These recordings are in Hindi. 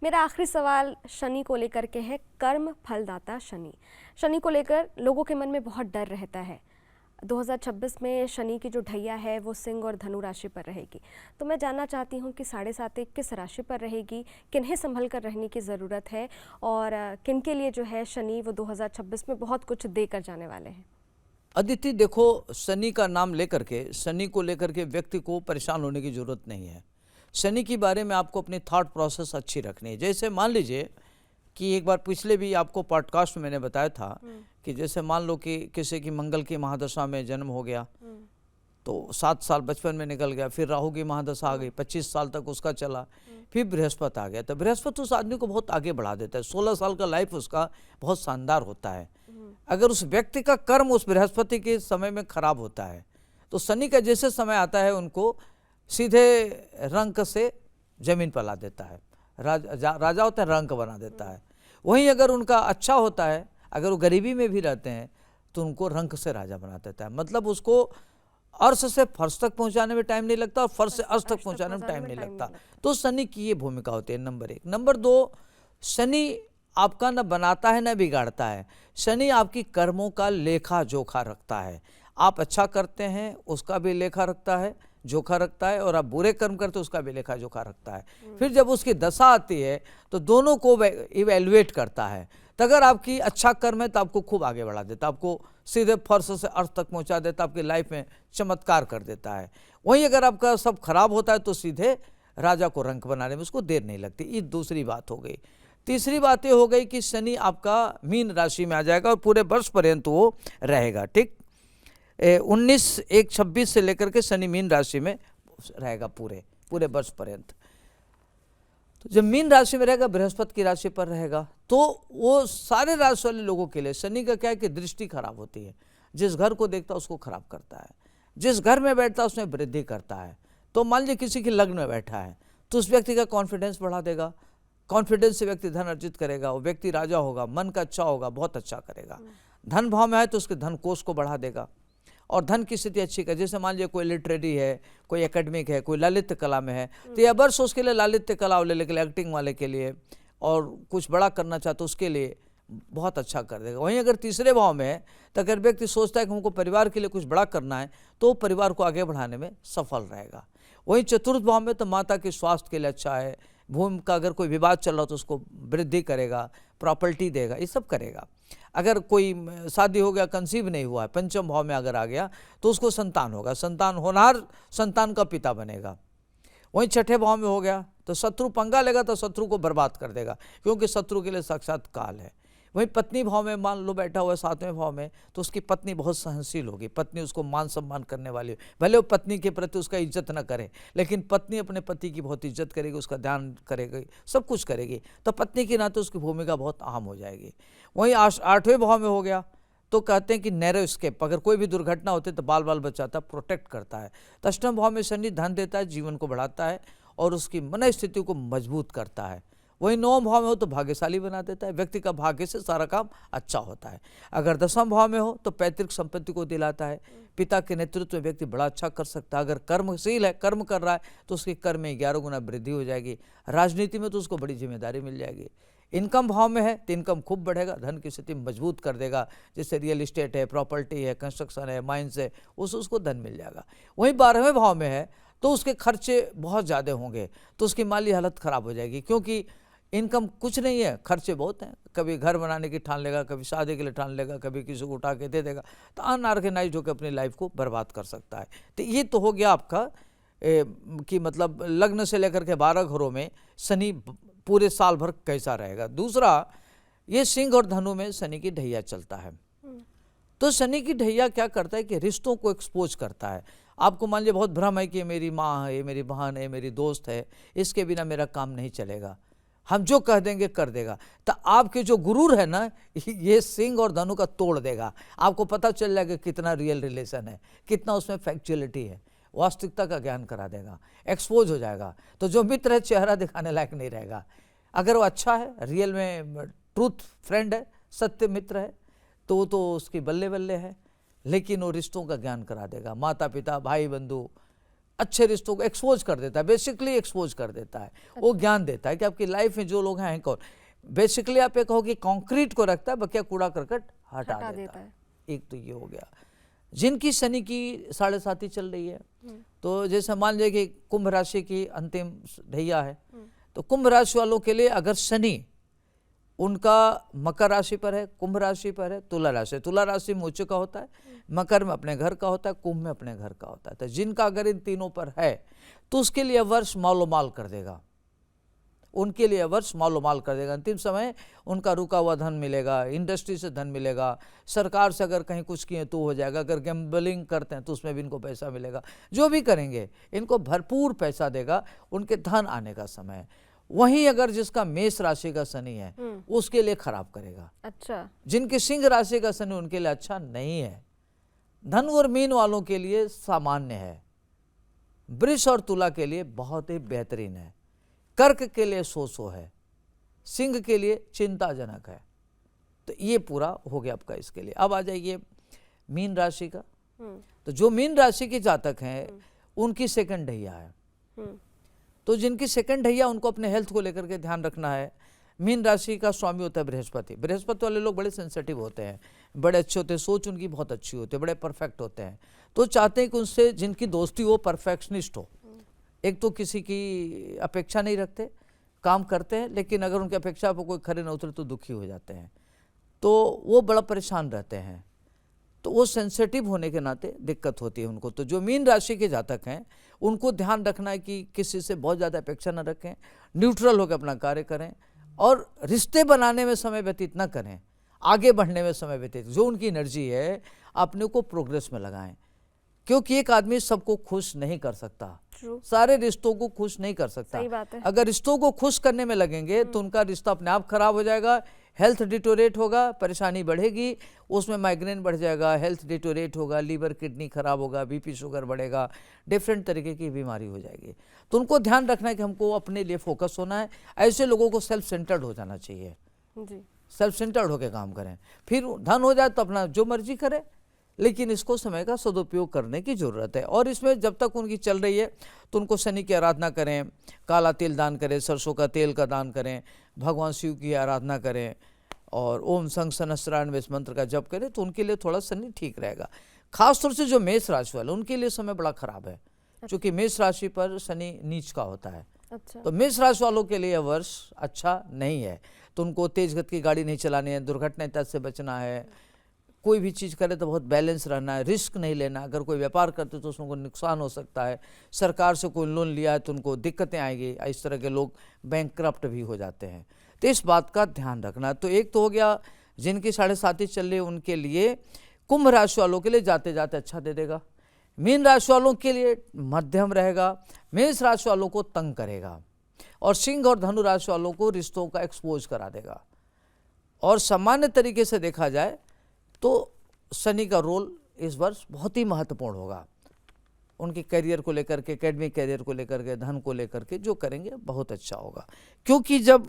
मेरा आखिरी सवाल शनि को लेकर के है। कर्म फलदाता शनि, शनि को लेकर लोगों के मन में बहुत डर रहता है। 2026 में शनि की जो ढैया है वो सिंह और धनु राशि पर रहेगी। तो मैं जानना चाहती हूँ कि 7.5 किस राशि पर रहेगी, किन्हें संभल कर रहने की ज़रूरत है और किन के लिए जो है शनि वो 2026 में बहुत कुछ देकर जाने वाले हैं। अदिति, देखो, शनि का नाम लेकर के, शनि को लेकर के व्यक्ति को परेशान होने की जरूरत नहीं है। शनि के बारे में आपको अपनी थॉट प्रोसेस अच्छी रखनी है। जैसे मान लीजिए कि एक बार पिछले भी आपको पॉडकास्ट में मैंने बताया था कि जैसे मान लो कि किसी की मंगल की महादशा में जन्म हो गया तो 7 साल बचपन में निकल गया, फिर राहु की महादशा आ गई, 25 साल तक उसका चला, फिर बृहस्पति आ गया। तो बृहस्पति उस आदमी को बहुत आगे बढ़ा देता है। 16 साल का लाइफ उसका बहुत शानदार होता है। अगर उस व्यक्ति का कर्म उस बृहस्पति के समय में खराब होता है तो शनि का जैसे समय आता है उनको सीधे रंक से जमीन पर ला देता है। राजा होता है, रंक बना देता है। वहीं अगर उनका अच्छा होता है, अगर वो गरीबी में भी रहते हैं तो उनको रंक से राजा बना देता है। मतलब उसको अर्श से फर्श तक पहुंचाने में टाइम नहीं लगता और फर्श से अर्श तक पहुंचाने में टाइम नहीं लगता। तो शनि की ये भूमिका होती है, नंबर 1। नंबर 2, शनि आपका न बनाता है न बिगाड़ता है। शनि आपकी कर्मों का लेखा जोखा रखता है। आप अच्छा करते हैं उसका भी लेखा रखता है, जोखा रखता है, और आप बुरे कर्म करते हैं उसका भी लेखा जोखा रखता है। फिर जब उसकी दशा आती है तो दोनों को इवेल्युएट करता है। तो अगर आपकी अच्छा कर्म है तो आपको खूब आगे बढ़ा देता, आपको सीधे फर्श से अर्थ तक पहुंचा देता, आपकी लाइफ में चमत्कार कर देता है। वहीं अगर आपका सब खराब होता है तो सीधे राजा को रंक बनाने में उसको देर नहीं लगती। ये दूसरी बात हो गई। तीसरी बात ये हो गई कि शनि आपका मीन राशि में आ जाएगा और पूरे वर्ष पर्यंत वो रहेगा। ठीक, 19/1/26 से लेकर के शनि मीन राशि में रहेगा पूरे वर्ष पर्यंत। तो जब मीन राशि में रहेगा, बृहस्पति की राशि पर रहेगा, तो वो सारे राशि वाले लोगों के लिए शनि का क्या है कि दृष्टि खराब होती है। जिस घर को देखता है उसको खराब करता है, जिस घर में बैठता है उसमें वृद्धि करता है। तो मान लीजिए किसी के लग्न में बैठा है तो उस व्यक्ति का कॉन्फिडेंस बढ़ा देगा। कॉन्फिडेंस से व्यक्ति धन अर्जित करेगा, वो व्यक्ति राजा होगा, मन का अच्छा होगा, बहुत अच्छा करेगा। धन भाव में है तो उसके धन कोष को बढ़ा देगा और धन की स्थिति अच्छी कर। जैसे मान लीजिए कोई लिटरेरी है, कोई एकेडमिक है, कोई ललित कला में है, तो यह वर्ष उसके लिए ललित कला वाले के लिए, एक्टिंग वाले के लिए और कुछ बड़ा करना चाहते उसके लिए बहुत अच्छा कर देगा। वहीं अगर तीसरे भाव में है तो अगर व्यक्ति सोचता है कि हमको परिवार के लिए कुछ बड़ा करना है तो परिवार को आगे बढ़ाने में सफल रहेगा। वहीं चतुर्थ भाव में तो माता के स्वास्थ्य के लिए अच्छा है। भूमि का अगर कोई विवाद चल रहा हो तो उसको वृद्धि करेगा, प्रॉपर्टी देगा, ये सब करेगा। अगर कोई शादी हो गया, कंसीव नहीं हुआ है, पंचम भाव में अगर आ गया तो उसको संतान होगा, संतान होनहार संतान का पिता बनेगा। वहीं छठे भाव में हो गया तो शत्रु पंगा लेगा तो शत्रु को बर्बाद कर देगा, क्योंकि शत्रु के लिए साक्षात काल है। वहीं पत्नी भाव में मान लो बैठा हुआ है 7वें भाव में, तो उसकी पत्नी बहुत सहनशील होगी, पत्नी उसको मान सम्मान करने वाली, भले वो पत्नी के प्रति उसका इज्जत न करे लेकिन पत्नी अपने पति की बहुत इज्जत करेगी, उसका ध्यान करेगी, सब कुछ करेगी। तो पत्नी के नाते उसकी भूमिका बहुत अहम हो जाएगी। वहीं 8वें भाव में हो गया तो कहते हैं कि नैरो स्केप, अगर कोई भी दुर्घटना होती है तो बाल बाल बचाता, प्रोटेक्ट करता है। तो अष्टम भाव में शनि धन देता है, जीवन को बढ़ाता है और उसकी मन स्थिति को मजबूत करता है। वही 9वें भाव में हो तो भाग्यशाली बना देता है, व्यक्ति का भाग्य से सारा काम अच्छा होता है। अगर 10वें भाव में हो तो पैतृक संपत्ति को दिलाता है, पिता के नेतृत्व में व्यक्ति बड़ा अच्छा कर सकता है। अगर कर्मशील है, कर्म कर रहा है तो उसके कर्म में 11 गुना वृद्धि हो जाएगी। राजनीति में तो उसको बड़ी जिम्मेदारी मिल जाएगी। इनकम भाव में है तो इनकम खूब बढ़ेगा, धन की स्थिति मजबूत कर देगा। जैसे रियल इस्टेट है, प्रॉपर्टी है, कंस्ट्रक्शन है, माइंस है, उसको धन मिल जाएगा। वहीं 12वें भाव में है तो उसके खर्चे बहुत ज़्यादा होंगे, तो उसकी माली हालत खराब हो जाएगी, क्योंकि इनकम कुछ नहीं है, खर्चे बहुत हैं। कभी घर बनाने की ठान लेगा, कभी शादी के लिए ठान लेगा, कभी किसी को उठा के दे देगा, तो अनऑर्गेनाइज्ड होकर अपनी लाइफ को बर्बाद कर सकता है। तो ये तो हो गया आपका कि मतलब लग्न से लेकर के 12 घरों में शनि पूरे साल भर कैसा रहेगा। दूसरा, ये सिंह और धनु में शनि की ढैया चलता है। तो शनि की ढैया क्या करता है कि रिश्तों को एक्सपोज करता है। आपको मान लीजिए बहुत भ्रम है कि मेरी माँ है, मेरी बहन है, मेरी दोस्त है, इसके बिना मेरा काम नहीं चलेगा, हम जो कह देंगे कर देगा। तो आपके जो गुरूर है ना, ये सिंह और धनु का तोड़ देगा। आपको पता चल जाएगा कितना रियल रिलेशन है, कितना उसमें फैक्चुअलिटी है, वास्तविकता का ज्ञान करा देगा, एक्सपोज हो जाएगा। तो जो मित्र है चेहरा दिखाने लायक नहीं रहेगा। अगर वो अच्छा है, रियल में ट्रूथ फ्रेंड है, सत्य मित्र है, तो उसकी बल्ले बल्ले है, लेकिन वो रिश्तों का ज्ञान करा देगा। माता पिता, भाई बंधु, अच्छे रिश्तों को एक्सपोज कर देता है, बेसिकली एक्सपोज कर देता है। वो ज्ञान देता है कि आपकी लाइफ में जो लोग हैं कौन। बेसिकली आप ये कहो कि कंक्रीट को रखता है, बकिया कूड़ा करकट हटा देता है। एक तो ये हो गया। जिनकी शनि की 7.5 चल रही है, तो जैसे मान लीजिए कि कुंभ राशि की अंतिम ढैया है, तो कुंभ राशि वालों के लिए अगर शनि उनका मकर राशि पर है, कुंभ राशि पर है, तुला राशि में उच्च का होता है, मकर में अपने घर का होता है, कुंभ में अपने घर का होता है। तो जिनका अगर इन तीनों पर है तो उसके लिए वर्ष मालोमाल कर देगा, उनके लिए वर्ष मालोमाल कर देगा। अंतिम समय उनका रुका हुआ धन मिलेगा, इंडस्ट्री से धन मिलेगा, सरकार से अगर कहीं कुछ किए तो हो जाएगा, अगर गैम्बलिंग करते हैं तो उसमें भी इनको पैसा मिलेगा। जो भी करेंगे इनको भरपूर पैसा देगा, उनके धन आने का समय है। वहीं अगर जिसका मेष राशि का शनि है उसके लिए खराब करेगा। अच्छा, जिनके सिंह राशि का शनि उनके लिए अच्छा नहीं है। धन और मीन वालों के लिए सामान्य है, वृष और तुला के लिए बहुत ही बेहतरीन है, कर्क के लिए सो है, सिंह के लिए चिंताजनक है। तो ये पूरा हो गया आपका इसके लिए। अब आ जाइए मीन राशि का। तो जो मीन राशि के जातक हैं उनकी सेकंड ढैया है, तो जिनकी सेकंड ढैया उनको अपने हेल्थ को लेकर के ध्यान रखना है। मीन राशि का स्वामी होता है बृहस्पति। बृहस्पति वाले लोग बड़े सेंसिटिव होते हैं, बड़े अच्छे होते हैं, सोच उनकी बहुत अच्छी होती है, बड़े परफेक्ट होते हैं। तो चाहते हैं कि उनसे जिनकी दोस्ती हो परफेक्शनिस्ट हो। एक तो किसी की अपेक्षा नहीं रखते, काम करते हैं, लेकिन अगर उनकी अपेक्षा पर कोई खरे न उतरे तो दुखी हो जाते हैं, तो वो बड़ा परेशान रहते हैं। तो वो सेंसिटिव होने के नाते दिक्कत होती है उनको। तो जो मीन राशि के जातक हैं उनको ध्यान रखना है कि किसी से बहुत ज़्यादा अपेक्षा न रखें, न्यूट्रल होकर अपना कार्य करें और रिश्ते बनाने में समय व्यतीत न करें, आगे बढ़ने में समय व्यतीत, जो उनकी एनर्जी है अपने को प्रोग्रेस में लगाएं। क्योंकि एक आदमी सबको खुश नहीं कर सकता, सारे रिश्तों को खुश नहीं कर सकता। सही बात है। अगर रिश्तों को खुश करने में लगेंगे तो उनका रिश्ता अपने आप खराब हो जाएगा, हेल्थ डिटोरेट होगा, परेशानी बढ़ेगी, उसमें माइग्रेन बढ़ जाएगा, हेल्थ डिटोरेट होगा, लीवर किडनी खराब होगा, बीपी शुगर बढ़ेगा, डिफरेंट तरीके की बीमारी हो जाएगी। तो उनको ध्यान रखना है कि हमको अपने लिए फोकस होना है। ऐसे लोगों को सेल्फ सेंटर्ड हो जाना चाहिए जी, सेल्फ सेंटर्ड होकर काम करें। फिर धन हो जाए तो अपना जो मर्जी करें, लेकिन इसको समय का सदुपयोग करने की ज़रूरत है। और इसमें जब तक उनकी चल रही है तो उनको शनि की आराधना करें, काला तिल दान करें, सरसों का तेल का दान करें, भगवान शिव की आराधना करें और ओम संग सहस्त्रारण इस मंत्र का जप करें, तो उनके लिए थोड़ा शनि ठीक रहेगा। खासतौर से जो मेष राशि वाले उनके लिए समय बड़ा खराब है, क्योंकि मेष राशि पर शनि नीच का होता है। अच्छा, तो मेष राशि वालों के लिए वर्ष अच्छा नहीं है। तो उनको तेज गति की गाड़ी नहीं चलानी है, दुर्घटना से बचना है, कोई भी चीज़ करे तो बहुत बैलेंस रहना है, रिस्क नहीं लेना। अगर कोई व्यापार करते तो उसमें नुकसान हो सकता है, सरकार से कोई लोन लिया है तो उनको दिक्कतें आएगी। इस तरह के लोग बैंकक्रप्ट भी हो जाते हैं, तो इस बात का ध्यान रखना। तो एक तो हो गया जिनकी 7.5 चल रही है उनके लिए। कुंभ राशि वालों के लिए जाते जाते अच्छा दे देगा, मीन राशि वालों के लिए मध्यम रहेगा, मेष राशि वालों को तंग करेगा, और सिंह और धनु राशि वालों को रिश्तों का एक्सपोज करा देगा। और सामान्य तरीके से देखा जाए तो शनि का रोल इस वर्ष बहुत ही महत्वपूर्ण होगा। उनके करियर को लेकर के, एकेडमिक करियर को लेकर के, धन को लेकर के जो करेंगे बहुत अच्छा होगा। क्योंकि जब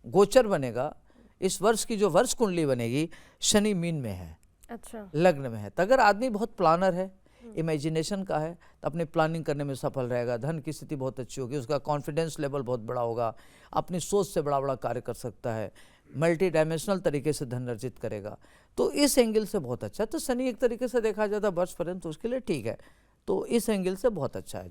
गोचर बनेगा, इस वर्ष की जो वर्ष कुंडली बनेगी, शनि मीन में है, अच्छा, लग्न में है। तो अगर आदमी बहुत प्लानर है, इमेजिनेशन का है, तो अपनी प्लानिंग करने में सफल रहेगा, धन की स्थिति बहुत अच्छी होगी, उसका कॉन्फिडेंस लेवल बहुत बड़ा होगा, अपनी सोच से बड़ा बड़ा कार्य कर सकता है, मल्टी डायमेंशनल तरीके से धन अर्जित करेगा। तो इस एंगल से बहुत अच्छा। तो शनि एक तरीके से देखा जाता है वर्ष पर्यंत तो उसके लिए ठीक है, तो इस एंगल से बहुत अच्छा है।